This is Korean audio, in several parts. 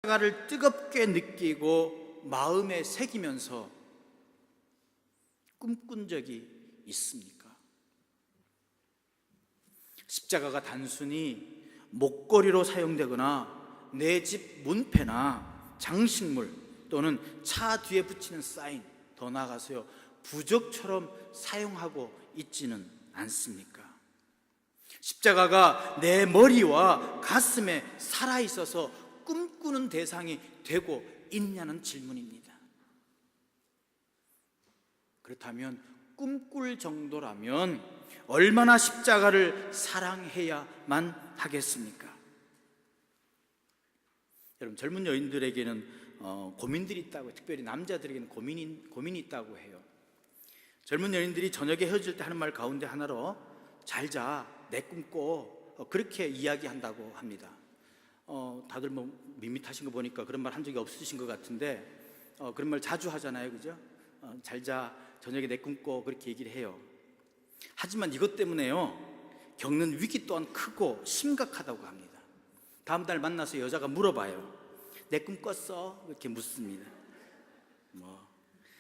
십자가를 뜨겁게 느끼고 마음에 새기면서 꿈꾼 적이 있습니까? 십자가가 단순히 목걸이로 사용되거나 내 집 문패나 장식물 또는 차 뒤에 붙이는 사인, 더 나아가서요, 부적처럼 사용하고 있지는 않습니까? 십자가가 내 머리와 가슴에 살아있어서 꿈꾸는 대상이 되고 있냐는 질문입니다. 그렇다면 꿈꿀 정도라면 얼마나 십자가를 사랑해야만 하겠습니까? 여러분, 젊은 여인들에게는 고민들이 있다고, 특별히 남자들에게는 고민이 있다고 해요. 젊은 여인들이 저녁에 헤어질 때 하는 말 가운데 하나로 잘 자, 내 꿈 꿔, 그렇게 이야기한다고 합니다. 다들 뭐 밋밋하신 거 보니까 그런 말 한 적이 없으신 것 같은데 그런 말 자주 하잖아요, 그죠? 잘 자, 저녁에 내 꿈 꿔, 그렇게 얘기를 해요. 하지만 이것 때문에요, 겪는 위기 또한 크고 심각하다고 합니다. 다음 날 만나서 여자가 물어봐요. 내 꿈 꿨어? 이렇게 묻습니다. 뭐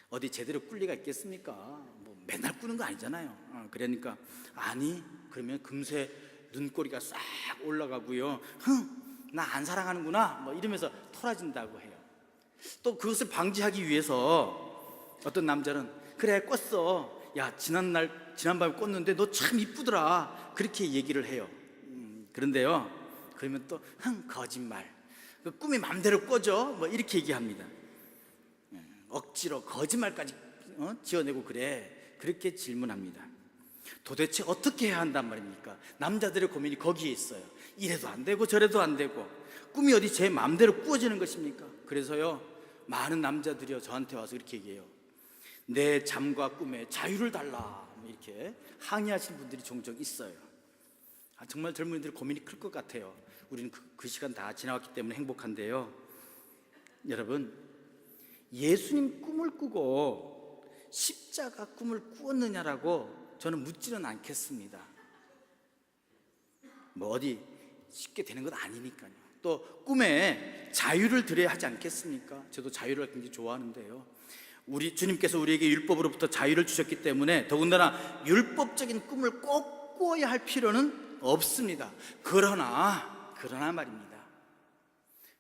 어디 제대로 꿀 리가 있겠습니까? 뭐 맨날 꾸는 거 아니잖아요. 그러니까 아니, 그러면 금세 눈꼬리가 싹 올라가고요, 나 안 사랑하는구나, 뭐 이러면서 토라진다고 해요. 또 그것을 방지하기 위해서 어떤 남자는 그래 꿨어, 야 지난밤에 꿨는데 너 참 이쁘더라, 그렇게 얘기를 해요. 그런데요, 그러면 또 거짓말, 그 꿈이 맘대로 꿔져, 뭐 이렇게 얘기합니다. 억지로 거짓말까지 지어내고 그래, 그렇게 질문합니다. 도대체 어떻게 해야 한단 말입니까? 남자들의 고민이 거기에 있어요. 이래도 안 되고 저래도 안 되고, 꿈이 어디 제 마음대로 꾸어지는 것입니까? 그래서요, 많은 남자들이요 저한테 와서 이렇게 얘기해요. 내 잠과 꿈에 자유를 달라, 이렇게 항의하시는 분들이 종종 있어요. 정말 젊은이들 고민이 클 것 같아요. 우리는 그 시간 다 지나왔기 때문에 행복한데요, 여러분, 예수님 꿈을 꾸고 십자가 꿈을 꾸었느냐라고 저는 묻지는 않겠습니다. 뭐 어디 쉽게 되는 건 아니니까요. 또 꿈에 자유를 드려야 하지 않겠습니까? 저도 자유를 굉장히 좋아하는데요, 우리 주님께서 우리에게 율법으로부터 자유를 주셨기 때문에 더군다나 율법적인 꿈을 꼭 꾸어야 할 필요는 없습니다. 그러나 말입니다,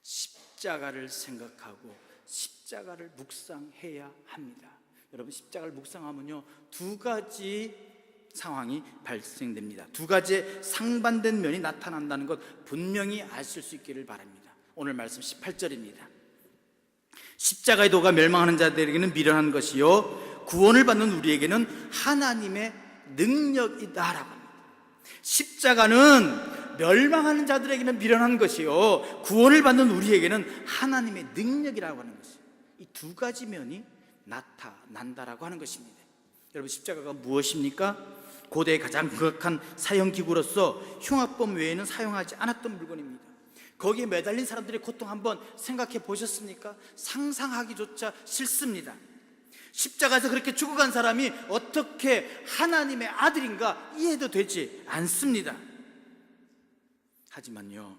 십자가를 생각하고 십자가를 묵상해야 합니다. 여러분, 십자가를 묵상하면요, 두 가지 상황이 발생됩니다. 두 가지의 상반된 면이 나타난다는 것 분명히 아실 수 있기를 바랍니다. 오늘 말씀 18절입니다. 십자가의 도가 멸망하는 자들에게는 미련한 것이요 구원을 받는 우리에게는 하나님의 능력이다라고 합니다. 십자가는 멸망하는 자들에게는 미련한 것이요 구원을 받는 우리에게는 하나님의 능력이라고 하는 것이에요. 이 두 가지 면이 나타난다라고 하는 것입니다. 여러분, 십자가가 무엇입니까? 고대의 가장 극악한 사형기구로서 흉악범 외에는 사용하지 않았던 물건입니다. 거기에 매달린 사람들의 고통 한번 생각해 보셨습니까? 상상하기조차 싫습니다. 십자가에서 그렇게 죽어간 사람이 어떻게 하나님의 아들인가 이해도 되지 않습니다. 하지만요,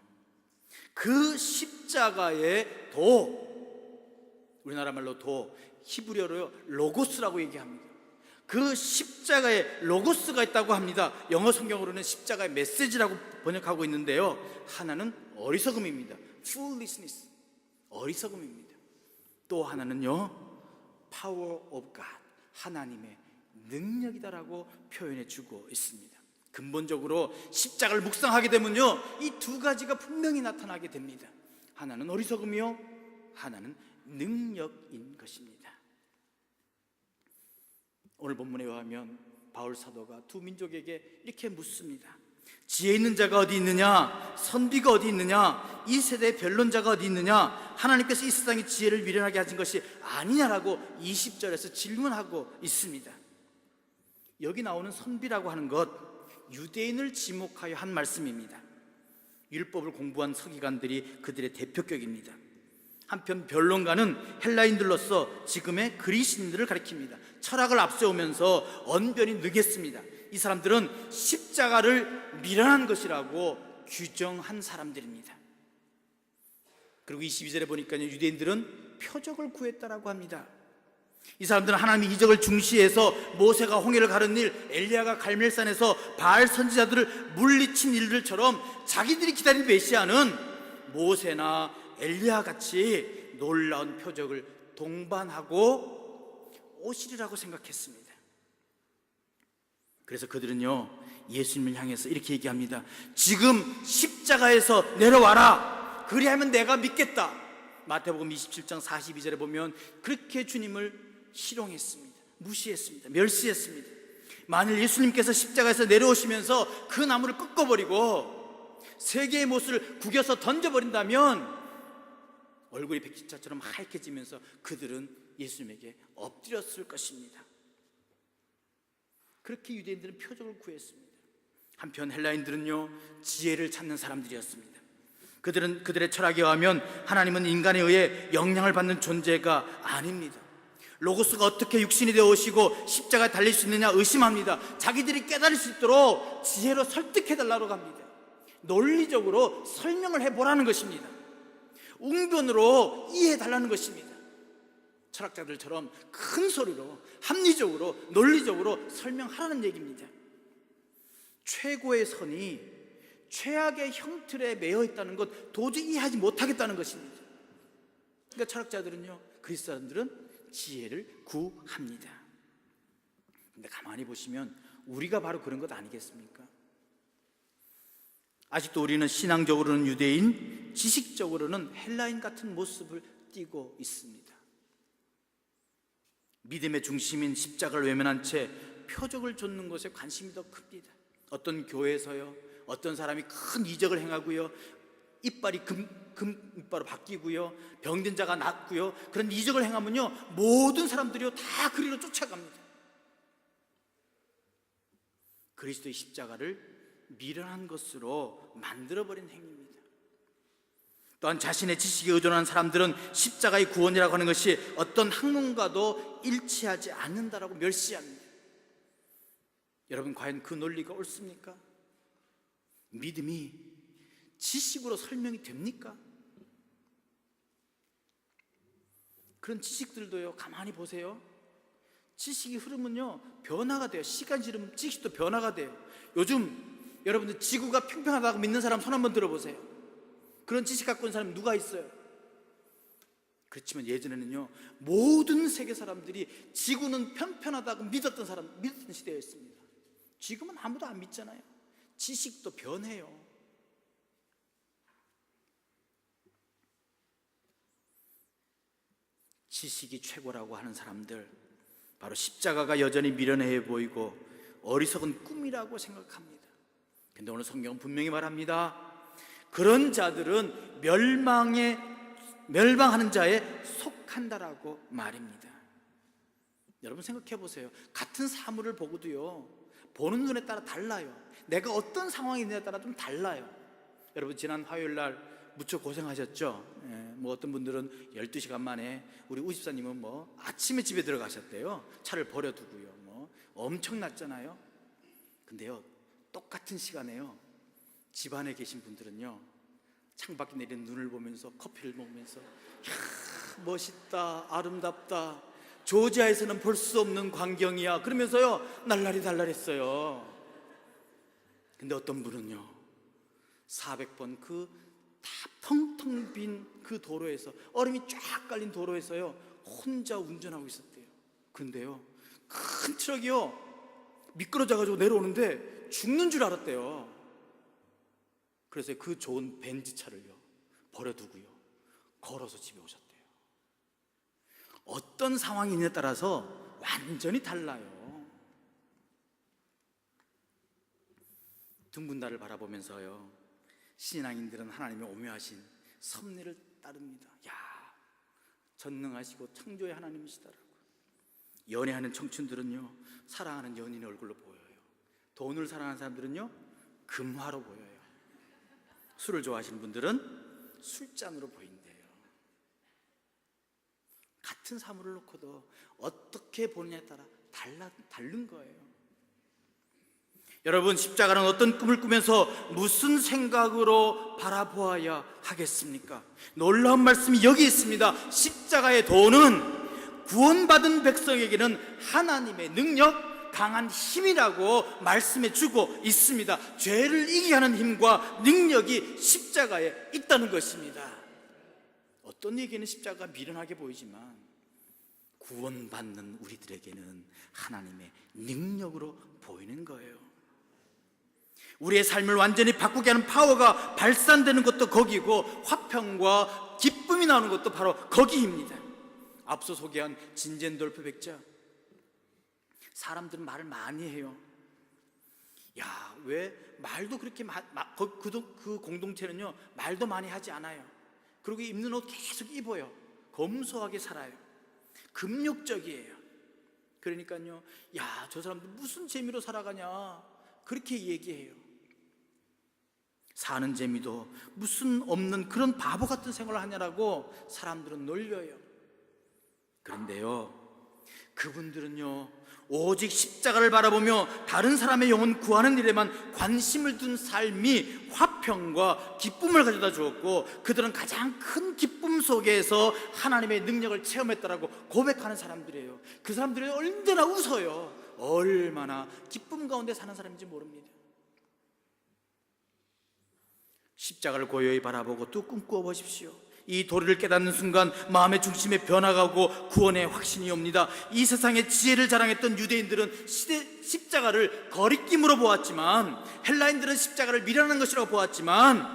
그 십자가의 도, 우리나라 말로 도, 히브리어로요 로고스라고 얘기합니다. 그 십자가에 로고스가 있다고 합니다. 영어 성경으로는 십자가의 메시지라고 번역하고 있는데요, 하나는 어리석음입니다. foolishness, 어리석음입니다. 또 하나는요 power of God, 하나님의 능력이다라고 표현해 주고 있습니다. 근본적으로 십자가를 묵상하게 되면요, 이 두 가지가 분명히 나타나게 됩니다. 하나는 어리석음이요, 하나는 능력인 것입니다. 오늘 본문에 의하면 바울 사도가 두 민족에게 이렇게 묻습니다. 지혜 있는 자가 어디 있느냐? 선비가 어디 있느냐? 이 세대의 변론자가 어디 있느냐? 하나님께서 이 세상의 지혜를 미련하게 하신 것이 아니냐라고 20절에서 질문하고 있습니다. 여기 나오는 선비라고 하는 것, 유대인을 지목하여 한 말씀입니다. 율법을 공부한 서기관들이 그들의 대표격입니다. 한편 변론가는 헬라인들로서 지금의 그리스인들을 가리킵니다. 철학을 앞세우면서 언변이 느겠습니다. 이 사람들은 십자가를 미련한 것이라고 규정한 사람들입니다. 그리고 22절에 보니까 유대인들은 표적을 구했다라고 합니다. 이 사람들은 하나님의 이적을 중시해서 모세가 홍해를 가른 일, 엘리야가 갈멜산에서 바알 선지자들을 물리친 일들처럼 자기들이 기다린 메시아는 모세나 엘리야 같이 놀라운 표적을 동반하고 오시리라고 생각했습니다. 그래서 그들은요, 예수님을 향해서 이렇게 얘기합니다. 지금 십자가에서 내려와라. 그리하면 내가 믿겠다. 마태복음 27장 42절에 보면 그렇게 주님을 희롱했습니다. 무시했습니다. 멸시했습니다. 만일 예수님께서 십자가에서 내려오시면서 그 나무를 꺾어버리고 세 개의 못을 구겨서 던져버린다면 얼굴이 백지처럼 하얗게지면서 그들은 예수님에게 엎드렸을 것입니다. 그렇게 유대인들은 표적을 구했습니다. 한편 헬라인들은요, 지혜를 찾는 사람들이었습니다. 그들은 그들의 철학에 의하면 하나님은 인간에 의해 영향을 받는 존재가 아닙니다. 로고스가 어떻게 육신이 되어 오시고 십자가에 달릴 수 있느냐 의심합니다. 자기들이 깨달을 수 있도록 지혜로 설득해달라고 합니다. 논리적으로 설명을 해보라는 것입니다. 웅변으로 이해해달라는 것입니다. 철학자들처럼 큰 소리로 합리적으로 논리적으로 설명하라는 얘기입니다. 최고의 선이 최악의 형틀에 매여 있다는 것 도저히 이해하지 못하겠다는 것입니다. 그러니까 철학자들은요, 그리스 사람들은 지혜를 구합니다. 근데 가만히 보시면 우리가 바로 그런 것 아니겠습니까? 아직도 우리는 신앙적으로는 유대인, 지식적으로는 헬라인 같은 모습을 띠고 있습니다. 믿음의 중심인 십자가를 외면한 채 표적을 좇는 것에 관심이 더 큽니다. 어떤 교회에서요, 어떤 사람이 큰 이적을 행하고요, 이빨이 이빨로 바뀌고요, 병든 자가 낫고요, 그런 이적을 행하면요, 모든 사람들이요 다 그리로 쫓아갑니다. 그리스도의 십자가를 미련한 것으로 만들어버린 행위입니다. 또한 자신의 지식에 의존하는 사람들은 십자가의 구원이라고 하는 것이 어떤 학문과도 일치하지 않는다라고 멸시합니다. 여러분, 과연 그 논리가 옳습니까? 믿음이 지식으로 설명이 됩니까? 그런 지식들도요, 가만히 보세요. 지식이 흐르면요 변화가 돼요. 시간이 지르면 지식도 변화가 돼요. 요즘 여러분들 지구가 평평하다고 믿는 사람 손 한번 들어보세요. 그런 지식 갖고 있는 사람 누가 있어요? 그렇지만 예전에는요, 모든 세계 사람들이 지구는 편편하다고 믿었던 시대였습니다. 지금은 아무도 안 믿잖아요. 지식도 변해요. 지식이 최고라고 하는 사람들, 바로 십자가가 여전히 미련해 보이고 어리석은 꿈이라고 생각합니다. 근데 오늘 성경은 분명히 말합니다. 그런 자들은 멸망하는 자에 속한다라고 말입니다. 여러분 생각해 보세요. 같은 사물을 보고도요, 보는 눈에 따라 달라요. 내가 어떤 상황이 있느냐에 따라 좀 달라요. 여러분, 지난 화요일 날 무척 고생하셨죠? 뭐 어떤 분들은 12시간 만에, 우리 우집사님은 뭐 아침에 집에 들어가셨대요. 차를 버려두고요. 뭐 엄청났잖아요. 근데요, 똑같은 시간에요, 집안에 계신 분들은요, 창밖에 내리는 눈을 보면서 커피를 먹으면서, 이야, 멋있다, 아름답다, 조지아에서는 볼 수 없는 광경이야, 그러면서요 날라리 달달했어요. 근데 어떤 분은요, 400번 그 다 텅텅 빈 그 도로에서, 얼음이 쫙 깔린 도로에서요 혼자 운전하고 있었대요. 근데요, 큰 트럭이요 미끄러져가지고 내려오는데 죽는 줄 알았대요. 그래서 그 좋은 벤츠차를요 버려두고요 걸어서 집에 오셨대요. 어떤 상황이냐에 따라서 완전히 달라요. 둥근 달을 바라보면서요, 신앙인들은 하나님의 오묘하신 섭리를 따릅니다. 야, 전능하시고 창조의 하나님이시다라고. 연애하는 청춘들은요 사랑하는 연인의 얼굴로 보여요. 돈을 사랑하는 사람들은요 금화로 보여요. 술을 좋아하시는 분들은 술잔으로 보인대요. 같은 사물을 놓고도 어떻게 보느냐에 따라 다른 거예요. 여러분, 십자가는 어떤 꿈을 꾸면서 무슨 생각으로 바라보아야 하겠습니까? 놀라운 말씀이 여기 있습니다. 십자가의 도는 구원받은 백성에게는 하나님의 능력, 강한 힘이라고 말씀해 주고 있습니다. 죄를 이기게 하는 힘과 능력이 십자가에 있다는 것입니다. 어떤 얘기는 십자가가 미련하게 보이지만 구원받는 우리들에게는 하나님의 능력으로 보이는 거예요. 우리의 삶을 완전히 바꾸게 하는 파워가 발산되는 것도 거기고, 화평과 기쁨이 나오는 것도 바로 거기입니다. 앞서 소개한 진젠돌프 백자, 사람들은 말을 많이 해요. 야, 왜 말도 그렇게 그 공동체는요 말도 많이 하지 않아요. 그리고 입는 옷 계속 입어요. 검소하게 살아요. 금욕적이에요. 그러니까요, 야, 저 사람들 무슨 재미로 살아가냐 그렇게 얘기해요. 사는 재미도 무슨 없는 그런 바보 같은 생활을 하냐라고 사람들은 놀려요. 그런데요, 그분들은요 오직 십자가를 바라보며 다른 사람의 영혼 구하는 일에만 관심을 둔 삶이 화평과 기쁨을 가져다 주었고, 그들은 가장 큰 기쁨 속에서 하나님의 능력을 체험했다라고 고백하는 사람들이에요. 그 사람들이 언제나 웃어요. 얼마나 기쁨 가운데 사는 사람인지 모릅니다. 십자가를 고요히 바라보고 또 꿈꾸어 보십시오. 이 도리를 깨닫는 순간 마음의 중심에 변화가 오고 구원의 확신이 옵니다. 이 세상의 지혜를 자랑했던 유대인들은 십자가를 거리낌으로 보았지만, 헬라인들은 십자가를 미련한 것이라고 보았지만,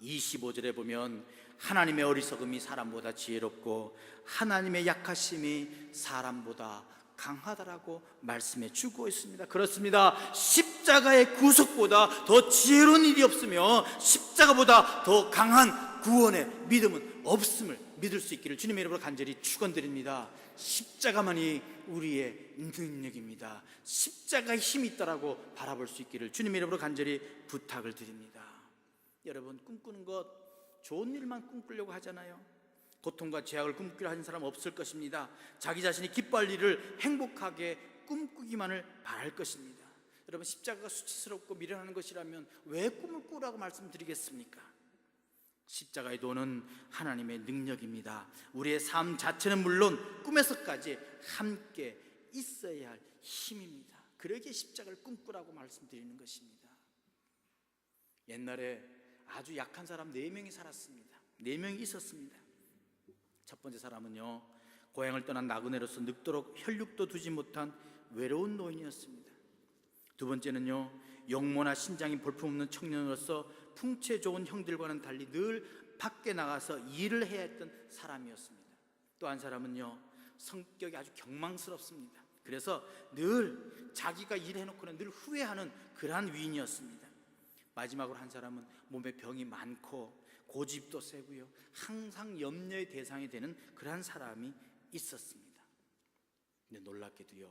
25절에 보면 하나님의 어리석음이 사람보다 지혜롭고 하나님의 약하심이 사람보다 강하다라고 말씀해 주고 있습니다. 그렇습니다. 십자가의 구속보다 더 지혜로운 일이 없으며 십자가보다 더 강한 구원의 믿음은 없음을 믿을 수 있기를 주님의 이름으로 간절히 축원드립니다. 십자가만이 우리의 능력입니다. 십자가의 힘이 있다라고 바라볼 수 있기를 주님의 이름으로 간절히 부탁을 드립니다. 여러분, 꿈꾸는 것 좋은 일만 꿈꾸려고 하잖아요. 고통과 죄악을 꿈꾸려 하는 사람 없을 것입니다. 자기 자신이 기뻐할 일을 행복하게 꿈꾸기만을 바랄 것입니다. 여러분, 십자가가 수치스럽고 미련하는 것이라면 왜 꿈을 꾸라고 말씀드리겠습니까? 십자가의 도는 하나님의 능력입니다. 우리의 삶 자체는 물론 꿈에서까지 함께 있어야 할 힘입니다. 그러기에 십자가를 꿈꾸라고 말씀드리는 것입니다. 옛날에 아주 약한 사람 4명이 살았습니다. 4명이 있었습니다. 첫 번째 사람은요, 고향을 떠난 나그네로서 늙도록 혈육도 두지 못한 외로운 노인이었습니다. 두 번째는요, 용모나 신장이 볼품없는 청년으로서 풍채 좋은 형들과는 달리 늘 밖에 나가서 일을 해야 했던 사람이었습니다. 또 한 사람은요, 성격이 아주 경망스럽습니다. 그래서 늘 자기가 일해놓고는 늘 후회하는 그러한 위인이었습니다. 마지막으로 한 사람은 몸에 병이 많고 고집도 세고요, 항상 염려의 대상이 되는 그러한 사람이 있었습니다. 근데 놀랍게도요,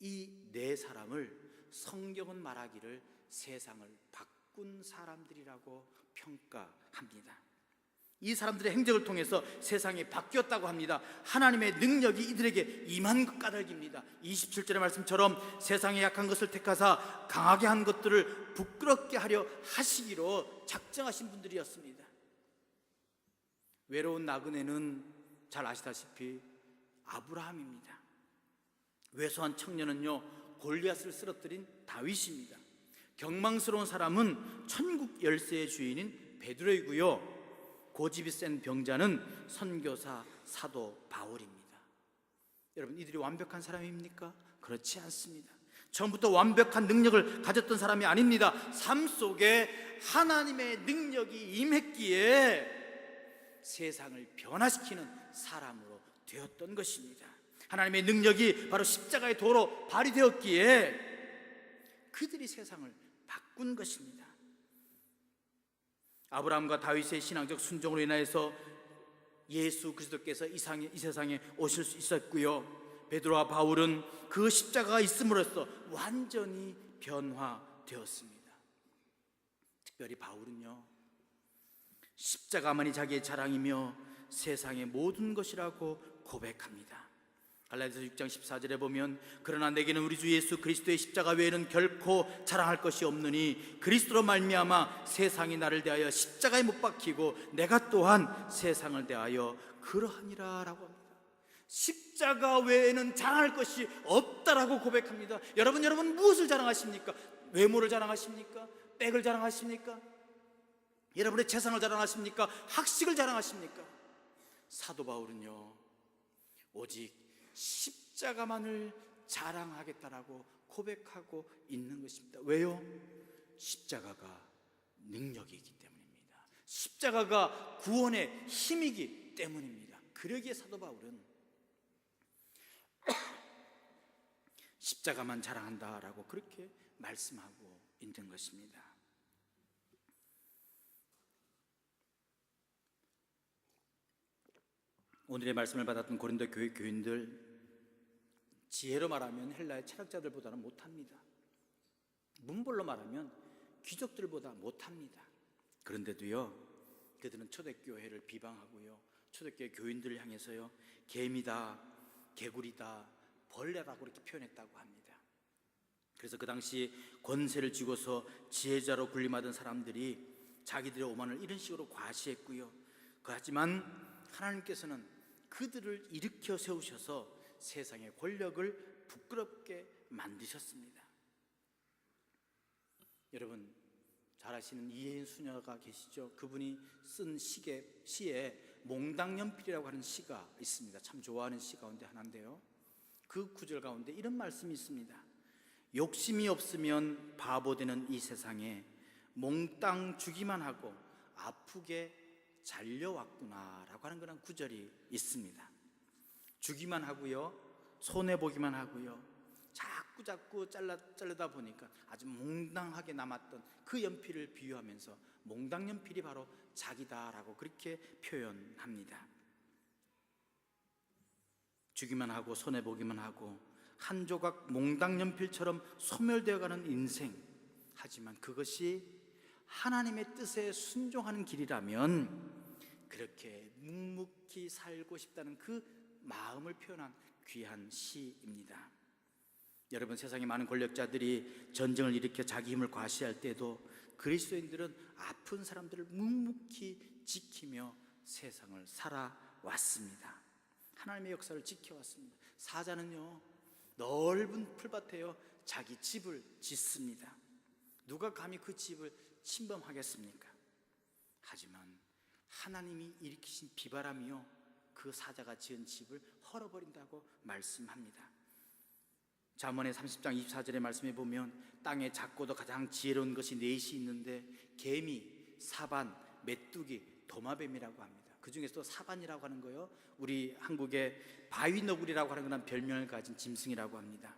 이 4사람을 성경은 말하기를 세상을 바꾼 사람들이라고 평가합니다. 이 사람들의 행적을 통해서 세상이 바뀌었다고 합니다. 하나님의 능력이 이들에게 임한 것 까닭입니다. 27절의 말씀처럼 세상에 약한 것을 택하사 강하게 한 것들을 부끄럽게 하려 하시기로 작정하신 분들이었습니다. 외로운 나그네는 잘 아시다시피 아브라함입니다. 왜소한 청년은요, 골리앗을 쓰러뜨린 다윗입니다. 경망스러운 사람은 천국 열쇠의 주인인 베드로이고요, 고집이 센 병자는 선교사 사도 바울입니다. 여러분, 이들이 완벽한 사람입니까? 그렇지 않습니다. 처음부터 완벽한 능력을 가졌던 사람이 아닙니다. 삶 속에 하나님의 능력이 임했기에 세상을 변화시키는 사람으로 되었던 것입니다. 하나님의 능력이 바로 십자가의 도로 발휘되었기에 그들이 세상을 바꾼 것입니다. 아브라함과 다윗의 신앙적 순종으로 인하여서 예수 그리스도께서 이 세상에 오실 수 있었고요, 베드로와 바울은 그 십자가가 있음으로써 완전히 변화되었습니다. 특별히 바울은요, 십자가만이 자기의 자랑이며 세상의 모든 것이라고 고백합니다. 갈라디아서 6장 14절에 보면 그러나 내게는 우리 주 예수 그리스도의 십자가 외에는 결코 자랑할 것이 없느니 그리스도로 말미암아 세상이 나를 대하여 십자가에 못 박히고 내가 또한 세상을 대하여 그러하니라 라고 합니다. 십자가 외에는 자랑할 것이 없다라고 고백합니다. 여러분 무엇을 자랑하십니까? 외모를 자랑하십니까? 백을 자랑하십니까? 여러분의 재산을 자랑하십니까? 학식을 자랑하십니까? 사도 바울은요, 오직 십자가만을 자랑하겠다라고 고백하고 있는 것입니다. 왜요? 십자가가 능력이 있기 때문입니다. 십자가가 구원의 힘이기 때문입니다. 그러기에 사도 바울은 십자가만 자랑한다라고 그렇게 말씀하고 있는 것입니다. 오늘의 말씀을 받았던 고린도 교회 교인들, 지혜로 말하면 헬라의 철학자들보다는 못합니다. 문벌로 말하면 귀족들보다 못합니다. 그런데도요, 그들은 초대교회를 비방하고요, 초대교회 교인들을 향해서요, 개미다, 개구리다, 벌레라고 그렇게 표현했다고 합니다. 그래서 그 당시 권세를 쥐고서 지혜자로 군림하던 사람들이 자기들의 오만을 이런 식으로 과시했고요, 하지만 하나님께서는 그들을 일으켜 세우셔서 세상의 권력을 부끄럽게 만드셨습니다. 여러분 잘 아시는 이혜인 수녀가 계시죠? 그분이 쓴 시에 몽당연필이라고 하는 시가 있습니다. 참 좋아하는 시 가운데 하나인데요, 그 구절 가운데 이런 말씀이 있습니다. 욕심이 없으면 바보 되는 이 세상에 몽땅 주기만 하고 아프게 잘려왔구나 라고 하는 그런 구절이 있습니다. 주기만 하고요, 손해보기만 하고요, 자꾸 자르다 보니까 아주 몽당하게 남았던 그 연필을 비유하면서 몽당연필이 바로 자기다라고 그렇게 표현합니다. 주기만 하고 손해보기만 하고 한 조각 몽당연필처럼 소멸되어가는 인생, 하지만 그것이 하나님의 뜻에 순종하는 길이라면 그렇게 묵묵히 살고 싶다는 그 마음을 표현한 귀한 시입니다. 여러분, 세상에 많은 권력자들이 전쟁을 일으켜 자기 힘을 과시할 때도 그리스도인들은 아픈 사람들을 묵묵히 지키며 세상을 살아왔습니다. 하나님의 역사를 지켜왔습니다. 사자는요, 넓은 풀밭에요 자기 집을 짓습니다. 누가 감히 그 집을 침범하겠습니까? 하지만 하나님이 일으키신 비바람이요 그 사자가 지은 집을 헐어버린다고 말씀합니다. 잠언의 30장 24절의 말씀에 보면 땅에 작고도 가장 지혜로운 것이 넷이 있는데 개미, 사반, 메뚜기, 도마뱀이라고 합니다. 그 중에서도 사반이라고 하는 거요, 우리 한국의 바위너구리라고 하는 그런 별명을 가진 짐승이라고 합니다.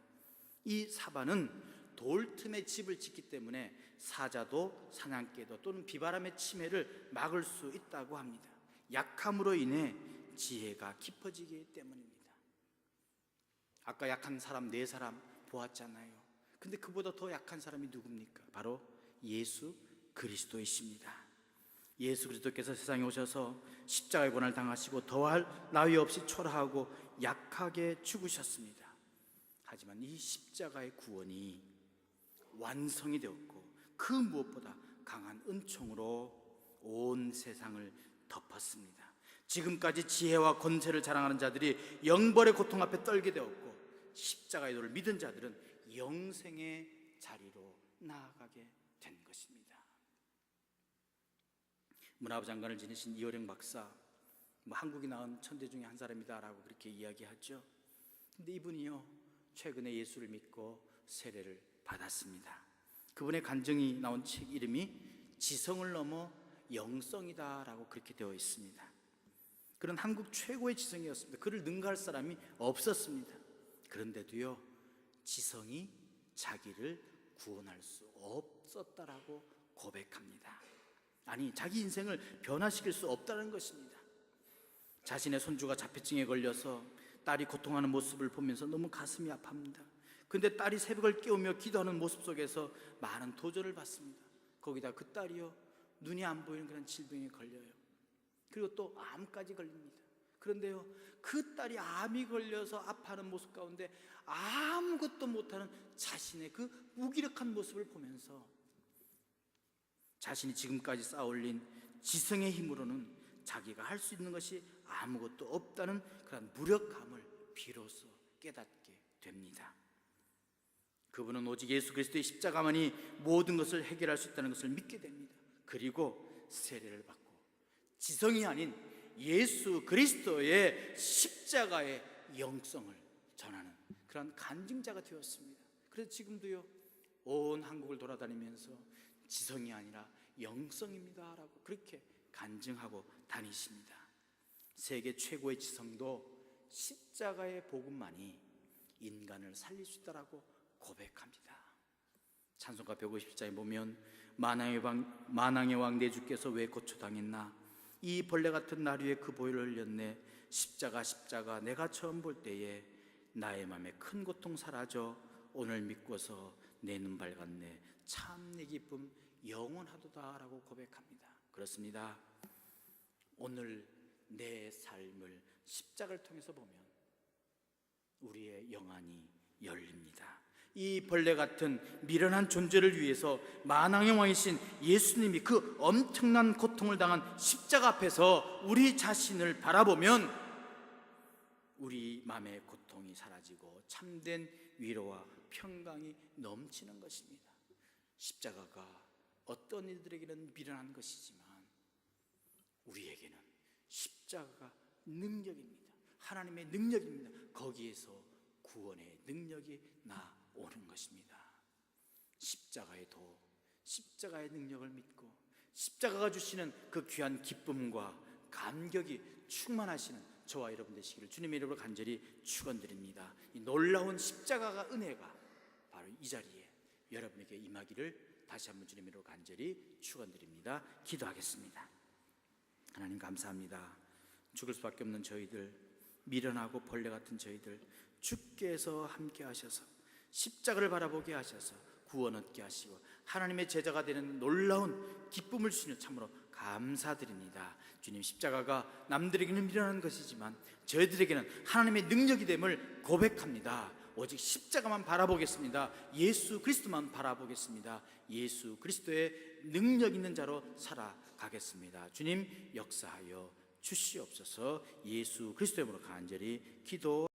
이 사반은 돌 틈에 집을 짓기 때문에 사자도 사냥개도 또는 비바람의 침해를 막을 수 있다고 합니다. 약함으로 인해 지혜가 깊어지기 때문입니다. 아까 약한 사람 4사람 보았잖아요. 근데 그보다 더 약한 사람이 누굽니까? 바로 예수 그리스도이십니다. 예수 그리스도께서 세상에 오셔서 십자가의 고난을 당하시고 더할 나위 없이 초라하고 약하게 죽으셨습니다. 하지만 이 십자가의 구원이 완성이 되었고 그 무엇보다 강한 은총으로 온 세상을 덮었습니다. 지금까지 지혜와 권세를 자랑하는 자들이 영벌의 고통 앞에 떨게 되었고 십자가의 도를 믿은 자들은 영생의 자리로 나아가게 된 것입니다. 문화부 장관을 지내신 이호령 박사, 한국이 낳은 천재 중에 한 사람이다라고 그렇게 이야기하죠. 근데 이분이요 최근에 예수를 믿고 세례를 받았습니다. 그분의 간증이 나온 책 이름이 지성을 넘어 영성이다라고 그렇게 되어 있습니다. 그런 한국 최고의 지성이었습니다. 그를 능가할 사람이 없었습니다. 그런데도요 지성이 자기를 구원할 수 없었다라고 고백합니다. 아니, 자기 인생을 변화시킬 수 없다는 것입니다. 자신의 손주가 자폐증에 걸려서 딸이 고통하는 모습을 보면서 너무 가슴이 아픕니다. 근데 딸이 새벽을 깨우며 기도하는 모습 속에서 많은 도전을 받습니다. 거기다 그 딸이요 눈이 안 보이는 그런 질병에 걸려요. 그리고 또 암까지 걸립니다. 그런데요, 그 딸이 암이 걸려서 아파하는 모습 가운데 아무것도 못하는 자신의 그 무기력한 모습을 보면서 자신이 지금까지 쌓아올린 지성의 힘으로는 자기가 할 수 있는 것이 아무것도 없다는 그런 무력감을 비로소 깨닫게 됩니다. 그분은 오직 예수 그리스도의 십자가만이 모든 것을 해결할 수 있다는 것을 믿게 됩니다. 그리고 세례를 받고 지성이 아닌 예수 그리스도의 십자가의 영성을 전하는 그런 간증자가 되었습니다. 그래서 지금도요, 온 한국을 돌아다니면서 지성이 아니라 영성입니다 라고 그렇게 간증하고 다니십니다. 세계 최고의 지성도 십자가의 복음만이 인간을 살릴 수 있다라고 고백합니다. 찬송가 150장에 보면 만왕의 왕 내 주께서 왜 고초당했나, 이 벌레 같은 나귀에 그 보혈을 흘렸네. 십자가 십자가 내가 처음 볼 때에 나의 맘에 큰 고통 사라져 오늘 믿고서 내 눈 밝았네. 참 내 기쁨 영원하도다 라고 고백합니다. 그렇습니다. 오늘 내 삶을 십자가를 통해서 보면 우리의 영안이 열립니다. 이 벌레 같은 미련한 존재를 위해서 만왕의 왕이신 예수님이 그 엄청난 고통을 당한 십자가 앞에서 우리 자신을 바라보면 우리 마음의 고통이 사라지고 참된 위로와 평강이 넘치는 것입니다. 십자가가 어떤 이들에게는 미련한 것이지만 우리에게는 십자가가 능력입니다. 하나님의 능력입니다. 거기에서 구원의 능력이 나오는 것입니다. 십자가의 도, 십자가의 능력을 믿고 십자가가 주시는 그 귀한 기쁨과 감격이 충만하시는 저와 여러분 되시기를 주님의 이름으로 간절히 축원드립니다. 이 놀라운 십자가가 은혜가 바로 이 자리에 여러분에게 임하기를 다시 한번 주님의 이름으로 간절히 축원드립니다. 기도하겠습니다. 하나님 감사합니다. 죽을 수밖에 없는 저희들, 미련하고 벌레 같은 저희들, 주께서 함께 하셔서 십자가를 바라보게 하셔서 구원 얻게 하시고 하나님의 제자가 되는 놀라운 기쁨을 주시는 참으로 감사드립니다. 주님, 십자가가 남들에게는 미련한 것이지만 저희들에게는 하나님의 능력이 됨을 고백합니다. 오직 십자가만 바라보겠습니다. 예수 그리스도만 바라보겠습니다. 예수 그리스도의 능력 있는 자로 살아가겠습니다. 주님 역사하여 주시옵소서. 예수 그리스도의 이름으로 간절히 기도